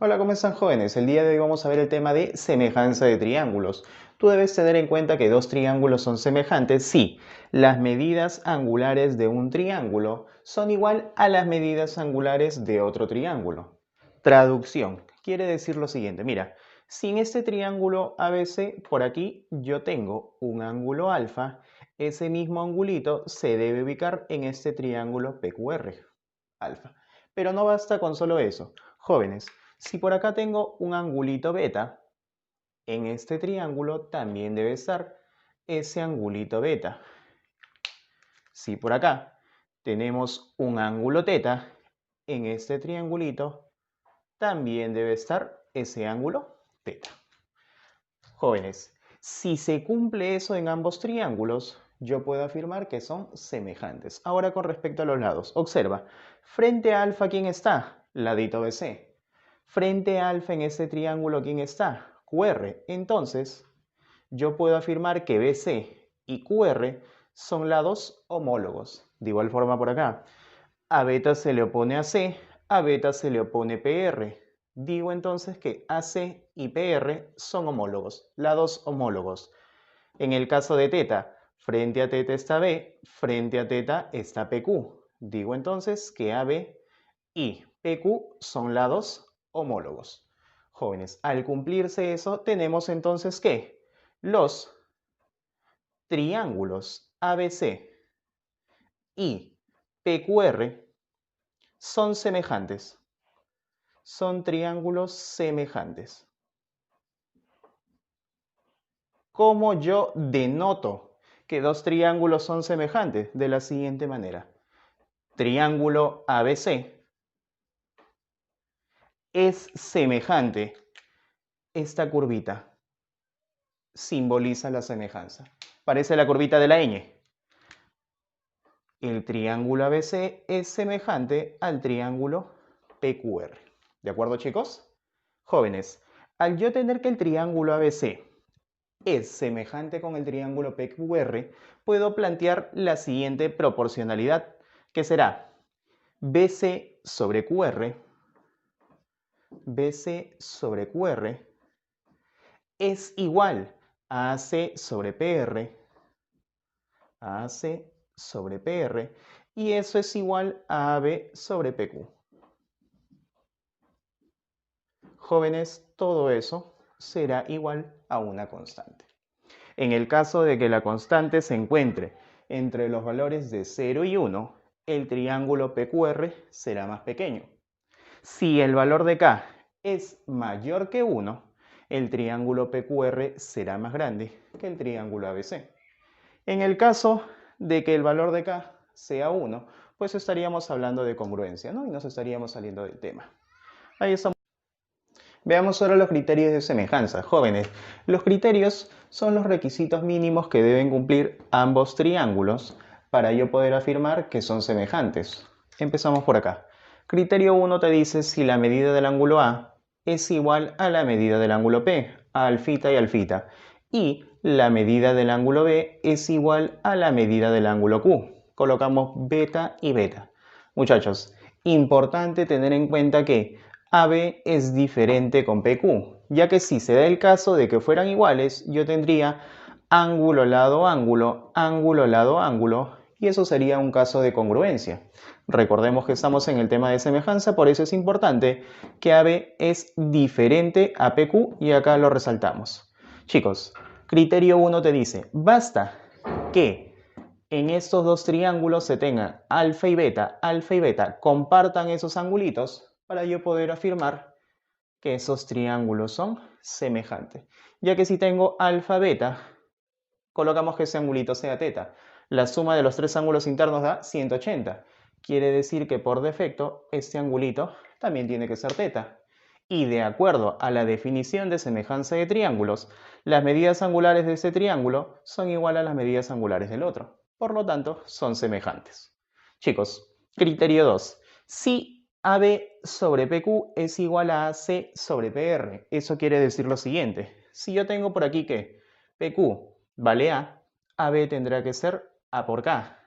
Hola, ¿cómo están jóvenes? El día de hoy vamos a ver el tema de semejanza de triángulos. Tú debes tener en cuenta que dos triángulos son semejantes si las medidas angulares de un triángulo son igual a las medidas angulares de otro triángulo. Traducción. Quiere decir lo siguiente, mira, si en este triángulo ABC por aquí yo tengo un ángulo alfa, ese mismo angulito se debe ubicar en este triángulo PQR, alfa. Pero no basta con solo eso. Jóvenes, si por acá tengo un angulito beta, en este triángulo también debe estar ese angulito beta. Si por acá tenemos un ángulo teta, en este triangulito también debe estar ese ángulo teta. Jóvenes, si se cumple eso en ambos triángulos, yo puedo afirmar que son semejantes. Ahora con respecto a los lados, observa, frente a alfa, ¿quién está? Ladito BC. Frente a alfa en este triángulo, ¿quién está? QR. Entonces, yo puedo afirmar que BC y QR son lados homólogos. De igual forma por acá, a beta se le opone a C, a beta se le opone PR. Digo entonces que AC y PR son homólogos, lados homólogos. En el caso de teta, frente a teta está B, frente a teta está PQ. Digo entonces que AB y PQ son lados homólogos. Jóvenes, al cumplirse eso, tenemos entonces que los triángulos ABC y PQR son semejantes. Son triángulos semejantes. ¿Cómo yo denoto que dos triángulos son semejantes? De la siguiente manera. Triángulo ABC es semejante. Esta curvita simboliza la semejanza. Parece la curvita de la ñ. El triángulo ABC es semejante al triángulo PQR. ¿De acuerdo, chicos? Jóvenes, al yo tener que el triángulo ABC es semejante con el triángulo PQR, puedo plantear la siguiente proporcionalidad, que será BC sobre QR, BC sobre QR es igual a AC sobre PR, AC sobre PR, y eso es igual a AB sobre PQ. Jóvenes, todo eso será igual a una constante. En el caso de que la constante se encuentre entre los valores de 0 y 1, el triángulo PQR será más pequeño. Si el valor de K es mayor que 1, el triángulo PQR será más grande que el triángulo ABC. En el caso de que el valor de K sea 1, pues estaríamos hablando de congruencia, ¿no? Y nos estaríamos saliendo del tema. Ahí estamos. Veamos ahora los criterios de semejanza. Jóvenes, los criterios son los requisitos mínimos que deben cumplir ambos triángulos para yo poder afirmar que son semejantes. Empezamos por acá. Criterio 1 te dice si la medida del ángulo A es igual a la medida del ángulo P, a alfita y alfita, y la medida del ángulo B es igual a la medida del ángulo Q. Colocamos beta y beta. Muchachos, importante tener en cuenta que AB es diferente con PQ, ya que si se da el caso de que fueran iguales, yo tendría ángulo lado ángulo, ángulo lado ángulo, y eso sería un caso de congruencia. Recordemos que estamos en el tema de semejanza, por eso es importante que AB es diferente a PQ y acá lo resaltamos. Chicos, criterio 1 te dice, basta que en estos dos triángulos se tengan alfa y beta, compartan esos angulitos para yo poder afirmar que esos triángulos son semejantes. Ya que si tengo alfa, beta, colocamos que ese angulito sea teta. La suma de los tres ángulos internos da 180. Quiere decir que por defecto este angulito también tiene que ser teta. Y de acuerdo a la definición de semejanza de triángulos, las medidas angulares de este triángulo son igual a las medidas angulares del otro. Por lo tanto, son semejantes. Chicos, criterio 2. Si AB sobre PQ es igual a AC sobre PR. Eso quiere decir lo siguiente. Si yo tengo por aquí que PQ vale A, AB tendrá que ser A por K.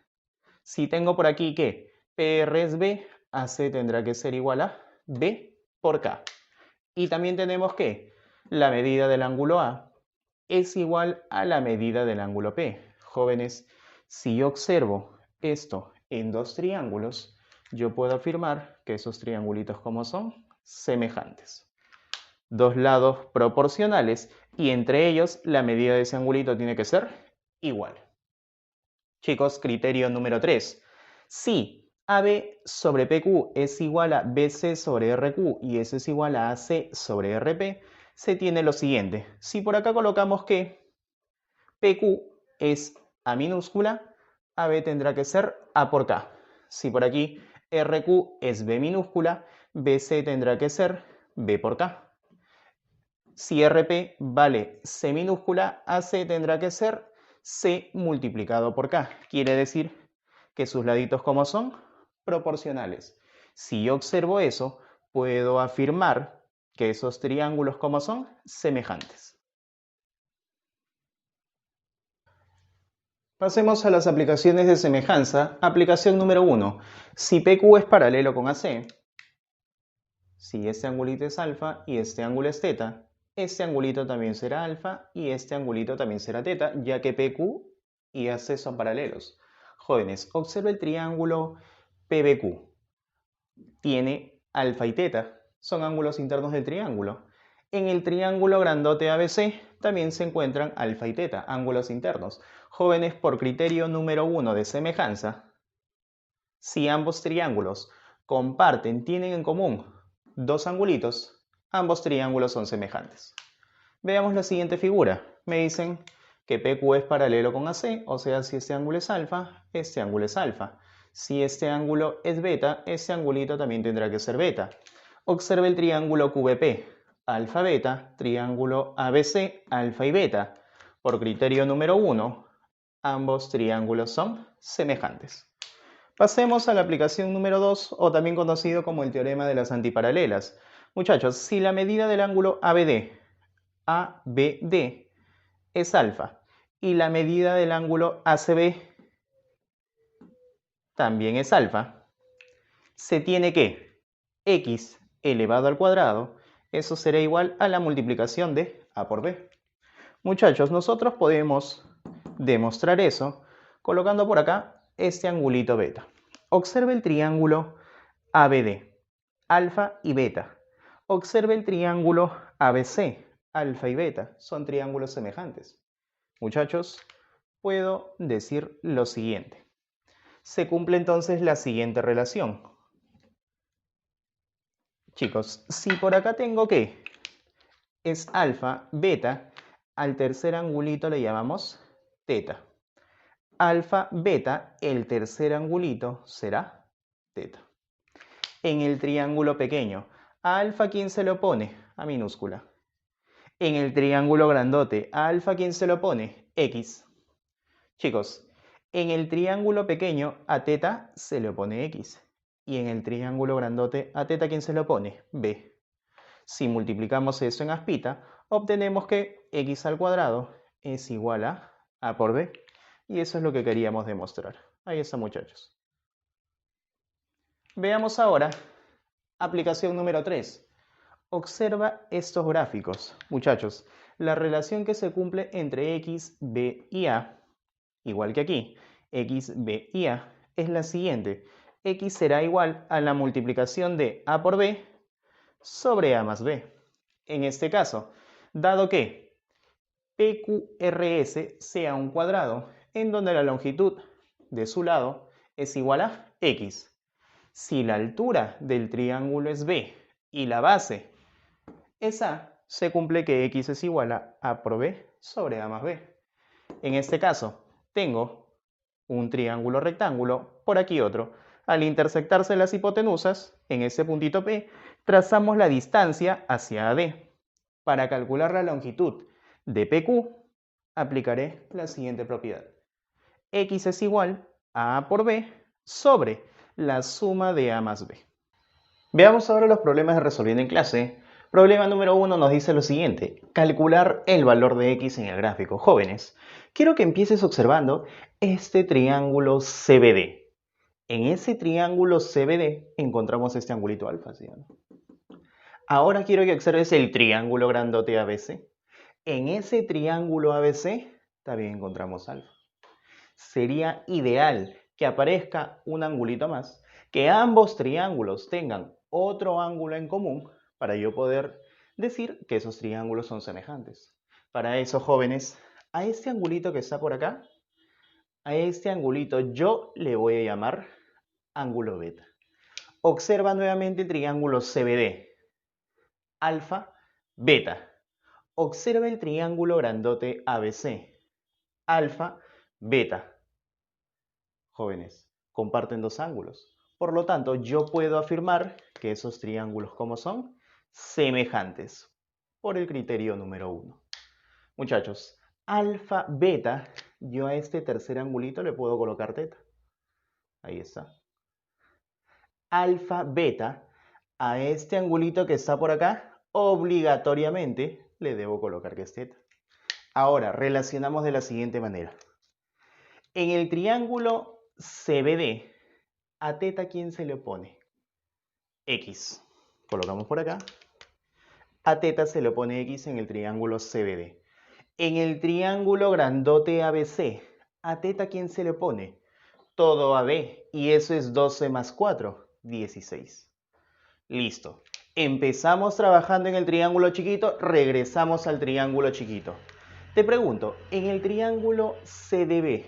Si tengo por aquí que PR es B, AC tendrá que ser igual a B por K. Y también tenemos que la medida del ángulo A es igual a la medida del ángulo P. Jóvenes, si yo observo esto en dos triángulos, yo puedo afirmar que esos triangulitos como son semejantes. Dos lados proporcionales y entre ellos la medida de ese angulito tiene que ser igual. Chicos, criterio número 3. Si AB sobre PQ es igual a BC sobre RQ y eso es igual a AC sobre RP, se tiene lo siguiente. Si por acá colocamos que PQ es A minúscula, AB tendrá que ser A por K. Si por aquí RQ es B minúscula, BC tendrá que ser B por K. Si RP vale C minúscula, AC tendrá que ser C multiplicado por K. Quiere decir que sus laditos como son proporcionales. Si yo observo eso, puedo afirmar que esos triángulos como son semejantes. Pasemos a las aplicaciones de semejanza. Aplicación número 1. Si PQ es paralelo con AC, si este angulito es alfa y este ángulo es teta, este angulito también será alfa y este angulito también será teta, ya que PQ y AC son paralelos. Jóvenes, observa el triángulo PBQ. Tiene alfa y teta, son ángulos internos del triángulo. En el triángulo grandote ABC también se encuentran alfa y teta, ángulos internos. Jóvenes, por criterio número 1 de semejanza, si ambos triángulos tienen en común dos angulitos, ambos triángulos son semejantes. Veamos la siguiente figura. Me dicen que PQ es paralelo con AC, o sea, si este ángulo es alfa, este ángulo es alfa. Si este ángulo es beta, este angulito también tendrá que ser beta. Observe el triángulo QVP, alfa beta, triángulo ABC, alfa y beta. Por criterio número 1, ambos triángulos son semejantes. Pasemos a la aplicación número 2, o también conocido como el teorema de las antiparalelas. Muchachos, si la medida del ángulo ABD es alfa y la medida del ángulo ACB también es alfa, se tiene que x elevado al cuadrado, eso será igual a la multiplicación de A por B. Muchachos, nosotros podemos demostrar eso colocando por acá este angulito beta. Observe el triángulo ABD, alfa y beta. Observe el triángulo ABC, alfa y beta. Son triángulos semejantes. Muchachos, puedo decir lo siguiente. Se cumple entonces la siguiente relación. Chicos, si por acá tengo que es alfa, beta, al tercer angulito le llamamos teta. Alfa, beta, el tercer angulito será teta. En el triángulo pequeño, ¿a alfa quién se lo pone? A minúscula. En el triángulo grandote, ¿a alfa quién se lo pone? X. Chicos, en el triángulo pequeño, a teta se le pone X. Y en el triángulo grandote, ¿a teta quién se lo pone? B. Si multiplicamos eso en aspita, obtenemos que x al cuadrado es igual a A por B. Y eso es lo que queríamos demostrar. Ahí está, muchachos. Veamos ahora aplicación número 3. Observa estos gráficos. Muchachos, la relación que se cumple entre x, b y a, igual que aquí, x, b y a, es la siguiente. X será igual a la multiplicación de A por B sobre A más B. En este caso, dado que PQRS sea un cuadrado en donde la longitud de su lado es igual a X. Si la altura del triángulo es B y la base es A, se cumple que X es igual a A por B sobre A más B. En este caso, tengo un triángulo rectángulo, por aquí otro. Al intersectarse las hipotenusas, en ese puntito P, trazamos la distancia hacia AD. Para calcular la longitud de PQ, aplicaré la siguiente propiedad. X es igual a A por B sobre la suma de A más B. Veamos ahora los problemas de resolviendo en clase. Problema número 1 nos dice lo siguiente: calcular el valor de X en el gráfico. Jóvenes, quiero que empieces observando este triángulo CBD. En ese triángulo CBD encontramos este angulito alfa, ¿sí o no? Ahora quiero que observes el triángulo grandote ABC. En ese triángulo ABC también encontramos alfa. Sería ideal que aparezca un angulito más, que ambos triángulos tengan otro ángulo en común para yo poder decir que esos triángulos son semejantes. Para eso, jóvenes, a este angulito que está por acá, a este angulito yo le voy a llamar ángulo beta. Observa nuevamente el triángulo CBD, alfa, beta. Observa el triángulo grandote ABC, alfa, beta. Jóvenes, comparten dos ángulos. Por lo tanto, yo puedo afirmar que esos triángulos, ¿cómo son? Semejantes, por el criterio número 1. Muchachos, alfa, beta, yo a este tercer angulito le puedo colocar teta. Ahí está. Alfa, beta, a este angulito que está por acá, obligatoriamente le debo colocar que es teta. Ahora, relacionamos de la siguiente manera. En el triángulo CBD, a teta, ¿quién se le opone? X. Colocamos por acá. A teta se le opone X en el triángulo CBD. En el triángulo grandote ABC, a teta, ¿quién se le opone? Todo AB. Y eso es 12 más 4, 16. Listo. Empezamos trabajando en el triángulo chiquito, regresamos al triángulo chiquito. Te pregunto, en el triángulo CDB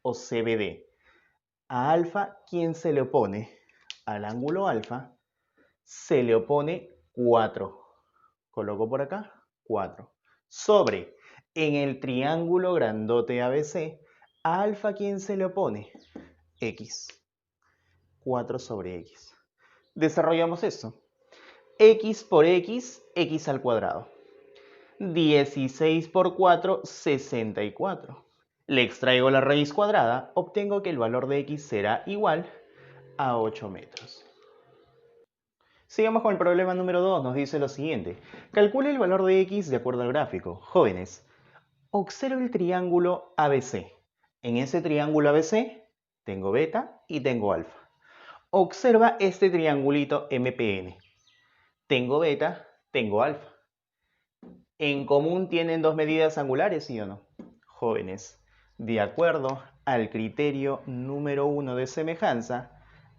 o CBD, a alfa, ¿quién se le opone? Al ángulo alfa se le opone 4. Coloco por acá 4. Sobre, en el triángulo grandote ABC, a alfa, ¿quién se le opone? X. 4 sobre X. Desarrollamos esto. X por X, X al cuadrado. 16 por 4, 64. Le extraigo la raíz cuadrada, obtengo que el valor de X será igual a 8 metros. Sigamos con el problema número 2, nos dice lo siguiente. Calcule el valor de X de acuerdo al gráfico. Jóvenes, observe el triángulo ABC. En ese triángulo ABC tengo beta y tengo alfa. Observa este triangulito MPN. Tengo beta, tengo alfa. ¿En común tienen dos medidas angulares, sí o no? Jóvenes, de acuerdo al criterio número 1 de semejanza,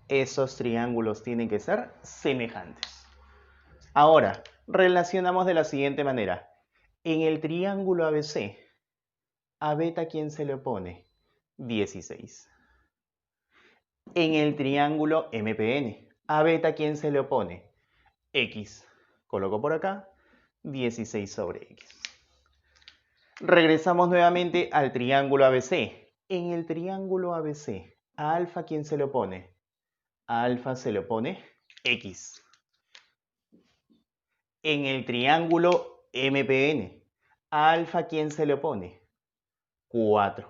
esos triángulos tienen que ser semejantes. Ahora, relacionamos de la siguiente manera. En el triángulo ABC, ¿a beta quién se le opone? 16. En el triángulo MPN, ¿a beta quién se le opone? X. Coloco por acá 16 sobre X. Regresamos nuevamente al triángulo ABC. En el triángulo ABC, ¿a alfa quién se le opone? A alfa se le opone X. En el triángulo MPN, ¿a alfa quién se le opone? 4.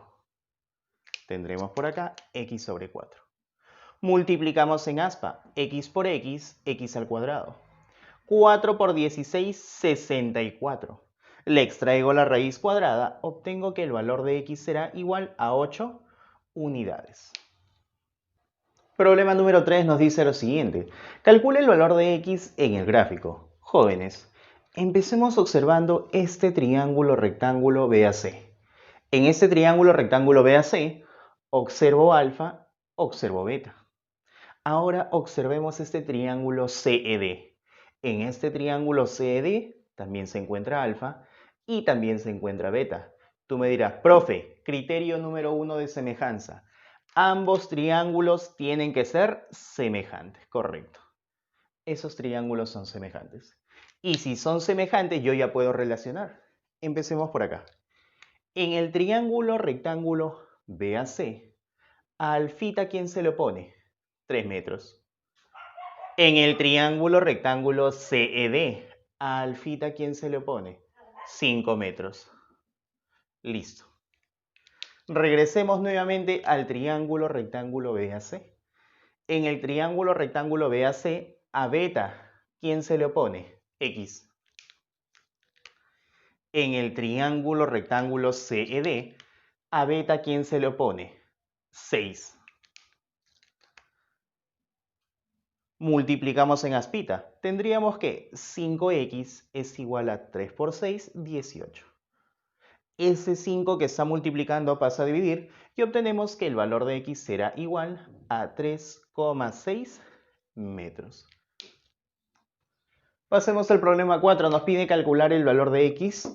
Tendremos por acá X sobre 4. Multiplicamos en aspa. X por X, X al cuadrado. 4 por 16, 64. Le extraigo la raíz cuadrada, obtengo que el valor de X será igual a 8 unidades. Problema número 3 nos dice lo siguiente. Calcule el valor de X en el gráfico. Jóvenes, empecemos observando este triángulo rectángulo BAC. En este triángulo rectángulo BAC, observo alfa, observo beta. Ahora observemos este triángulo CED. En este triángulo CED también se encuentra alfa y también se encuentra beta. Tú me dirás, profe, criterio número 1 de semejanza. Ambos triángulos tienen que ser semejantes, correcto. Esos triángulos son semejantes. Y si son semejantes, yo ya puedo relacionar. Empecemos por acá. En el triángulo rectángulo BAC, a alfita, ¿quién se le opone? 3 metros. En el triángulo rectángulo CED, a alfita, ¿quién se le opone? 5 metros. Listo. Regresemos nuevamente al triángulo rectángulo BAC. En el triángulo rectángulo BAC, a beta, ¿quién se le opone? X. En el triángulo rectángulo CED, a beta, ¿quién se le opone? 6. Multiplicamos en aspita. Tendríamos que 5x es igual a 3 por 6, 18. Ese 5 que está multiplicando pasa a dividir y obtenemos que el valor de x será igual a 3,6 metros. Pasemos al problema 4. Nos pide calcular el valor de x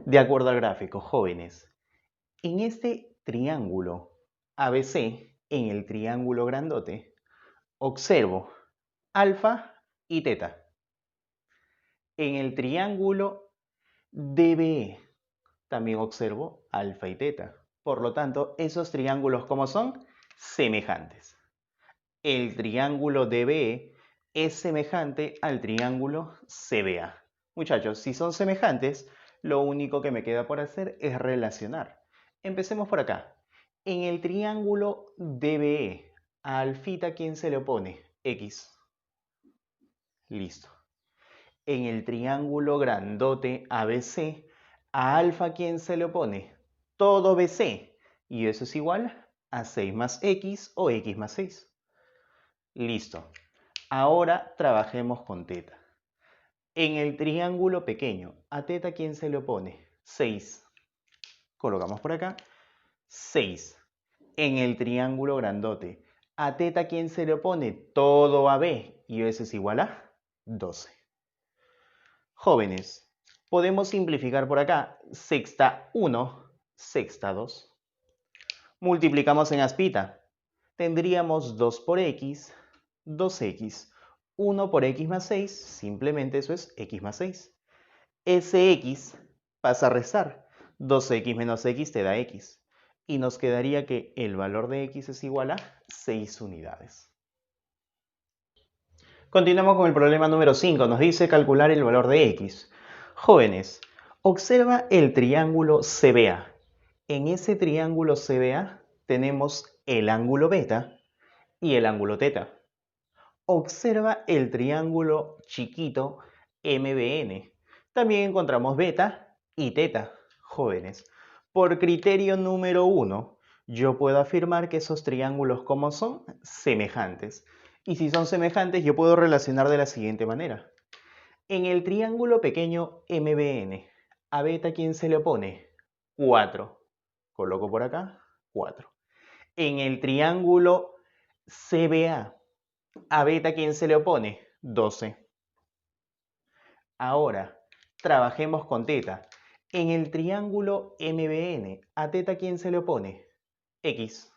de acuerdo al gráfico. Jóvenes, en este triángulo ABC, en el triángulo grandote, observo alfa y teta. En el triángulo DBE también observo alfa y teta. Por lo tanto, esos triángulos, ¿cómo son? Semejantes. El triángulo DBE es semejante al triángulo CBA. Muchachos, si son semejantes, lo único que me queda por hacer es relacionar. Empecemos por acá. En el triángulo DBE, a alfita, ¿quién se le opone? X. Listo. En el triángulo grandote ABC, a alfa, ¿quién se le opone? Todo BC. Y eso es igual a 6 más X o X más 6. Listo. Ahora trabajemos con teta. En el triángulo pequeño, a teta, ¿quién se le opone? 6. Colocamos por acá 6. En el triángulo grandote, a teta, ¿quién se le opone? Todo AB. Y eso es igual a 12. Jóvenes, podemos simplificar por acá. Sexta 1, sexta 2. Multiplicamos en aspita. Tendríamos 2 por x, 2x. 1 por x más 6, simplemente eso es x más 6. Ese x pasa a restar. 2x menos x te da x. Y nos quedaría que el valor de x es igual a 6 unidades. Continuamos con el problema número 5. Nos dice calcular el valor de x. Jóvenes, observa el triángulo CBA. En ese triángulo CBA tenemos el ángulo beta y el ángulo teta. Observa el triángulo chiquito MBN. También encontramos beta y teta. Jóvenes, por criterio número 1, yo puedo afirmar que esos triángulos, ¿cómo son? Semejantes. Y si son semejantes, yo puedo relacionar de la siguiente manera. En el triángulo pequeño MBN, a beta, ¿quién se le opone? 4. Coloco por acá 4. En el triángulo CBA, a beta, ¿quién se le opone? 12. Ahora, trabajemos con teta. En el triángulo MBN, a teta, ¿quién se le opone? X.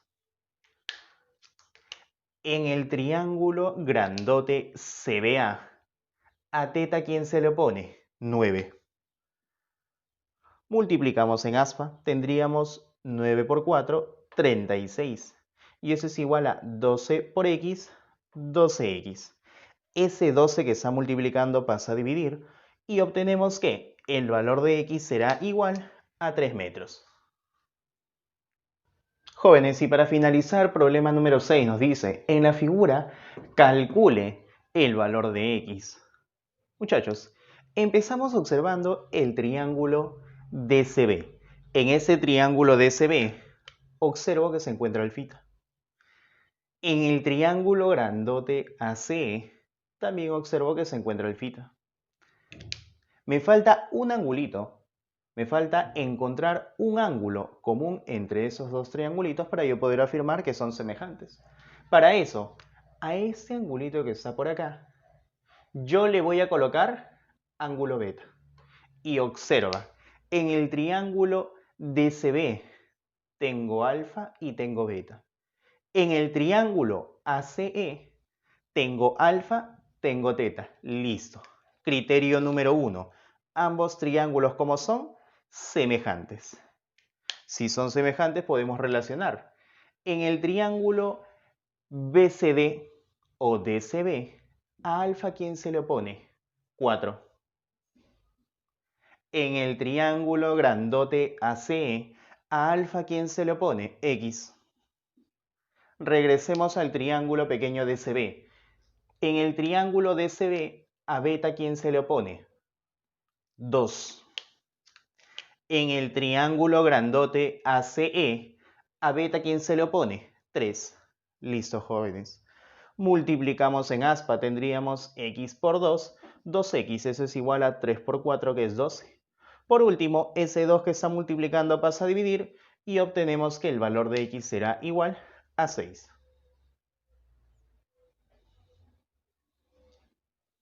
En el triángulo grandote CBA, a teta, ¿quién se le opone? 9. Multiplicamos en aspa, tendríamos 9 por 4, 36. Y eso es igual a 12 por x, 12x. Ese 12 que está multiplicando pasa a dividir y obtenemos que el valor de x será igual a 3 metros. Jóvenes, y para finalizar, problema número 6 nos dice, en la figura, calcule el valor de x. Muchachos, empezamos observando el triángulo DCB. En ese triángulo DCB, observo que se encuentra alfita. En el triángulo grandote ACE, también observo que se encuentra alfita. Me falta un angulito. Me falta encontrar un ángulo común entre esos dos triangulitos para yo poder afirmar que son semejantes. Para eso, a este angulito que está por acá, yo le voy a colocar ángulo beta. Y observa, en el triángulo DCB tengo alfa y tengo beta. En el triángulo ACE tengo alfa, tengo teta. Listo. Criterio número 1. Ambos triángulos, ¿cómo son? Semejantes. Si son semejantes, podemos relacionar. En el triángulo BCD o DCB, a alfa, ¿quién se le opone? 4. En el triángulo grandote ACE, a alfa, ¿quién se le opone? X. Regresemos al triángulo pequeño DCB. En el triángulo DCB, a beta, ¿quién se le opone? 2. En el triángulo grandote ACE, a beta, ¿quién se le opone? 3. Listo, jóvenes. Multiplicamos en aspa, tendríamos x por 2, 2x, eso es igual a 3 por 4, que es 12. Por último, ese 2 que está multiplicando pasa a dividir y obtenemos que el valor de x será igual a 6.